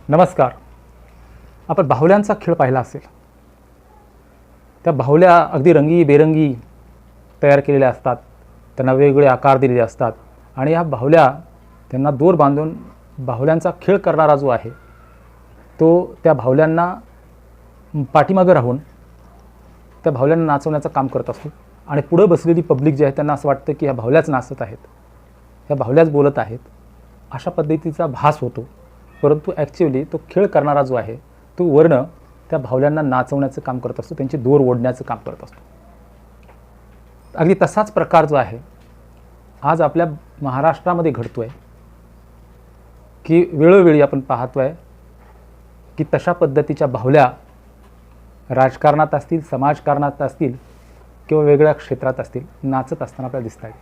नमस्कार. आपण बाहुल्यांचा खेळ पाहिला असेल. त्या बाहुल्या अगदी रंगी बेरंगी तयार केलेल्या असतात, त्यांना वेगवेगळे आकार दिलेले असतात आणि ह्या बाहुल्या त्यांना दोर बांधून बाहुल्यांचा खेळ करणारा जो आहे तो त्या बाहुल्यांना पाठीमागं राहून त्या बाहुल्यांना नाचवण्याचं काम करत असतो आणि पुढे बसलेली पब्लिक जी आहे त्यांना असं वाटतं की ह्या बाहुल्याच नाचत आहेत, ह्या बाहुल्याच बोलत आहेत, अशा पद्धतीचा भास होतो. परंतु ॲक्च्युअली तो खेळ करणारा जो आहे तो वर्ण त्या बाहुल्यांना नाचवण्याचं काम करत असतो, त्यांची दोर ओढण्याचं काम करत असतो. अगदी तसाच प्रकार जो आहे आज आपल्या महाराष्ट्रामध्ये घडतो आहे की वेळोवेळी आपण पाहतो आहे की तशा पद्धतीच्या बाहुल्या राजकारणात असतील, समाजकारणात असतील किंवा वेगळ्या क्षेत्रात असतील नाचत असताना आपल्याला दिसत आहेत.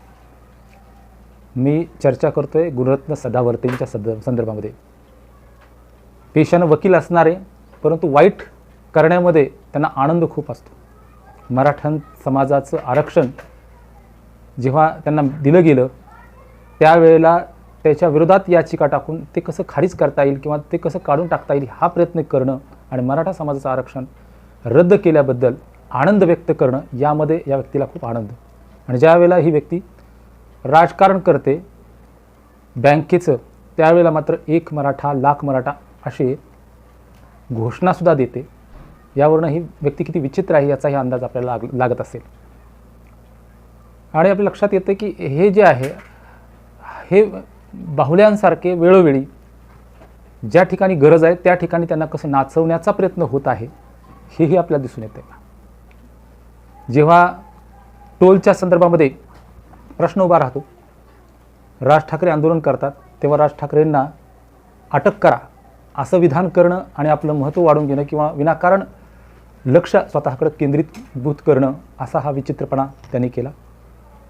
मी चर्चा करतो आहे गुणरत्न सदावर्तेंच्या संदर्भामध्ये. पेशानं वकील असणारे परंतु वाईट करण्यामध्ये त्यांना आनंद खूप असतो. मराठा समाजाचं आरक्षण जेव्हा त्यांना दिलं गेलं त्यावेळेला त्याच्या विरोधात याचिका टाकून ते कसं खारिज करता येईल किंवा ते कसं काढून टाकता येईल हा प्रयत्न करणं आणि मराठा समाजाचं आरक्षण रद्द केल्याबद्दल आनंद व्यक्त करणं यामध्ये या व्यक्तीला खूप आनंद. आणि ज्यावेळेला ही व्यक्ती राजकारण करते बँकेचं त्यावेळेला मात्र एक मराठा लाख मराठा अशी घोषणासुद्धा देते. यावरनं ही व्यक्ती किती विचित्र आहे याचाही अंदाज आपल्याला लागत असेल. आणि आपल्या लक्षात येतं की हे जे आहे हे बाहुल्यांसारखे वेळोवेळी ज्या ठिकाणी गरज आहे त्या ठिकाणी त्यांना कसं नाचवण्याचा प्रयत्न होत आहे हेही आपल्याला दिसून येतं. जेव्हा टोलच्या संदर्भामध्ये प्रश्न उभा राहतो, राज ठाकरे आंदोलन करतात तेव्हा राज ठाकरेंना अटक करा असं विधान करणं आणि आपलं महत्त्व वाढवून घेणं किंवा विनाकारण लक्ष स्वतःकडे केंद्रितभूत करणं असा हा विचित्रपणा त्यांनी केला.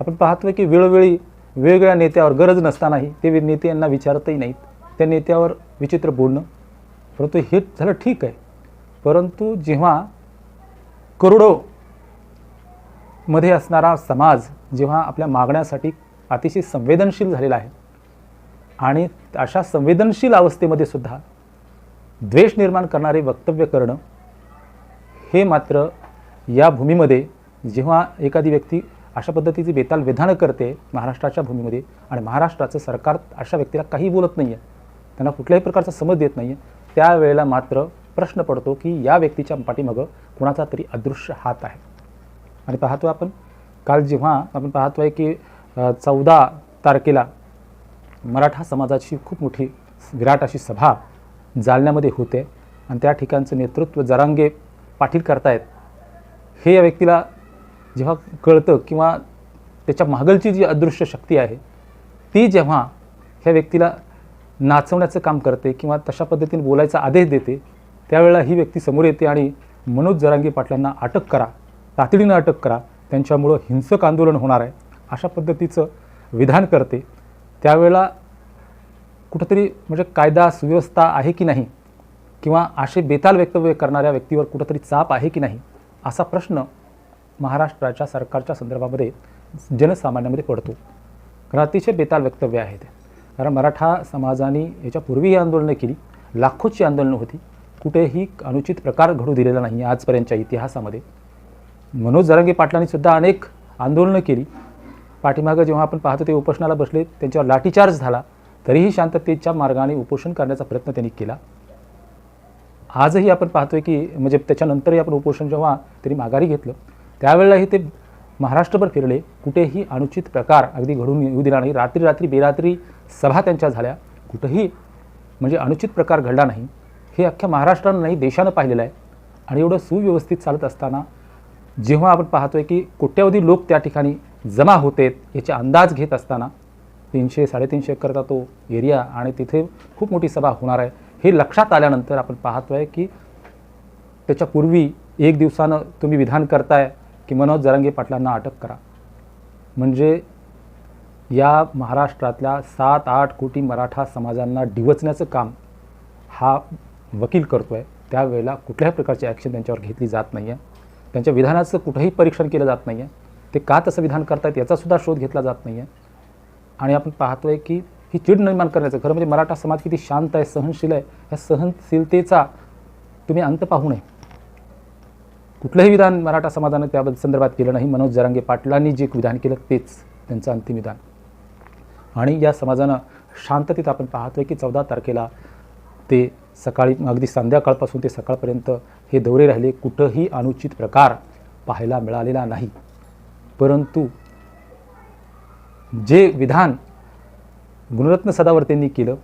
आपण पाहतोय की वेळोवेळी वेगवेगळ्या नेत्यावर गरज नसतानाही ते नेते यांना विचारतही नाहीत, त्या नेत्यावर विचित्र बोलणं. परंतु हे झालं ठीक आहे, परंतु जेव्हा करोडोमध्ये असणारा समाज जेव्हा आपल्या मागण्यासाठी अतिशय संवेदनशील झालेला आहे आणि अशा संवेदनशील अवस्थेमध्ये सुद्धा द्वेष निर्माण करणारे वक्तव्य करणं हे मात्र या भूमीमध्ये जेव्हा एखादी व्यक्ती अशा पद्धतीची बेताल विधानं करते महाराष्ट्राच्या भूमीमध्ये आणि महाराष्ट्राचं सरकार अशा व्यक्तीला काही बोलत नाही आहे, त्यांना कुठल्याही प्रकारचा समज देत नाही आहे, त्यावेळेला मात्र प्रश्न पडतो की या व्यक्तीच्या पाठीमागं कोणाचा तरी अदृश्य हात आहे. आणि पाहतो आपण काल जेव्हा आपण पाहतो आहे की 14 तारखेला मराठा समाजाची खूप मोठी विराट अशी सभा जालन्यामध्ये होते आणि त्या ठिकाणचं नेतृत्व जरांगे पाटील करतायत. हे या व्यक्तीला जेव्हा कळतं किंवा त्याच्या मागलची जी अदृश्य शक्ती आहे ती जेव्हा ह्या व्यक्तीला नाचवण्याचं काम करते किंवा तशा पद्धतीने बोलायचा आदेश देते त्यावेळेला ही व्यक्ती समोर येते आणि मनोज जरांगे पाटलांना अटक करा, तातडीनं अटक करा, त्यांच्यामुळं हिंसक आंदोलन होणार आहे अशा पद्धतीचं विधान करते. त्यावेळेला कुठंतरी म्हणजे कायदा सुव्यवस्था आहे की नाही किंवा असे बेताल वक्तव्य करणाऱ्या व्यक्तीवर कुठंतरी चाप आहे की नाही असा प्रश्न महाराष्ट्राच्या सरकारच्या संदर्भामध्ये जनसामान्यामध्ये पडतो. कारण अतिशय बेताल वक्तव्य आहे ते. कारण मराठा समाजाने याच्यापूर्वी ही आंदोलनं केली, लाखोची आंदोलनं होती, कुठेही अनुचित प्रकार घडू दिलेला नाही आजपर्यंतच्या इतिहासामध्ये. मनोज जरांगे पाटलांनी सुद्धा अनेक आंदोलनं केली. पाठीमागं जेव्हा आपण पाहतो ते उपोषणाला बसले त्यांच्यावर लाठीचार्ज झाला तरीही शांततेच्या मार्गाने उपोषण करण्याचा प्रयत्न त्यांनी केला. आजही आपण पाहतोय की म्हणजे त्याच्यानंतरही आपण उपोषण जेव्हा त्यांनी माघारी घेतलं त्यावेळेलाही ते महाराष्ट्रभर फिरले, कुठेही अनुचित प्रकार अगदी घडून येऊ दिला नाही. रात्री बेरात्री सभा त्यांच्या झाल्या, कुठंही म्हणजे अनुचित प्रकार घडला नाही. हे अख्ख्या महाराष्ट्रानं नाही देशानं पाहिलेलं आहे. आणि एवढं सुव्यवस्थित चालत असताना जेव्हा आपण पाहतोय की कोट्यावधी लोक त्या ठिकाणी जमा होतेत याचे अंदाज घेत असताना 300-350 एकरचा तो एरिया आणि तिथे खूप मोठी सभा होणार आहे हे लक्षात आल्यानंतर आपण पाहतोय की त्याच्यापूर्वी एक दिवसानं तुम्ही विधान करताय की मनोज जरांगे पाटलांना अटक करा. म्हणजे या महाराष्ट्रातल्या 7-8 कोटी मराठा समाजांना डिवचण्याचं काम हा वकील करतो आहे. त्यावेळेला कुठल्याही प्रकारची ॲक्शन त्यांच्यावर घेतली जात नाही आहे, त्यांच्या विधानाचं कुठंही परीक्षण केलं जात नाही आहे, ते का तसं विधान करतायत याचासुद्धा शोध घेतला जात नाही आहे. आणि आपण पाहतोय की ही चीड निर्माण करण्याचं, खरं म्हणजे मराठा समाज किती शांत आहे, सहनशील आहे, ह्या सहनशीलतेचा तुम्ही अंत पाहू नये. कुठलंही विधान मराठा समाजानं त्या संदर्भात केलं नाही. मनोज जरांगे पाटलांनी जे विधान केलं तेच त्यांचं अंतिम विधान. आणि या समाजानं शांततेत आपण पाहतोय की 14 तारखेला ते सकाळी अगदी संध्याकाळपासून ते सकाळपर्यंत हे दौरे राहिले. कुठंही अनुचित प्रकार पाहायला मिळालेला नाही. परंतु जे विधान गुणरत्न सदावर्तेंनी केलं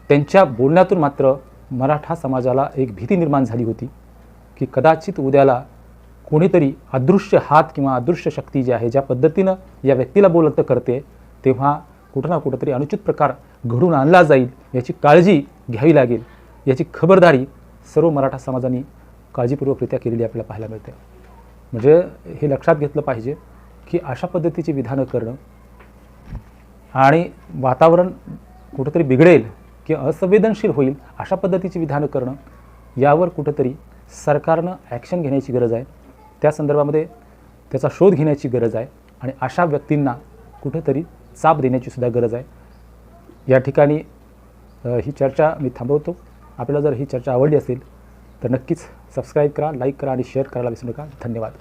त्यांच्या बोलण्यातून मात्र मराठा समाजाला एक भीती निर्माण झाली होती की कदाचित उद्याला कोणीतरी अदृश्य हात किंवा अदृश्य शक्ती जी आहे ज्या पद्धतीनं या व्यक्तीला बोलत करते तेव्हा कुठं ना कुठंतरी अनुचित प्रकार घडून आणला जाईल याची काळजी घ्यावी लागेल. याची खबरदारी सर्व मराठा समाजाने काळजीपूर्वकरित्या केलेली आपल्याला पाहायला मिळते. म्हणजे हे लक्षात घेतलं पाहिजे की अशा पद्धतीची विधानं करणं आणि वातावरण कुठंतरी बिघडेल की असंवेदनशील होईल अशा पद्धतीची विधानं करणं यावर कुठंतरी सरकारनं ॲक्शन घेण्याची गरज आहे. त्या संदर्भामध्ये त्याचा शोध घेण्याची गरज आहे आणि अशा व्यक्तींना कुठंतरी चाप देण्याची सुद्धा गरज आहे. या ठिकाणी ही चर्चा मी थांबवतो. आपल्याला जर ही चर्चा आवडली असेल तर नक्कीच सबस्क्राईब करा, लाईक करा आणि शेअर करायला विसरू नका. धन्यवाद.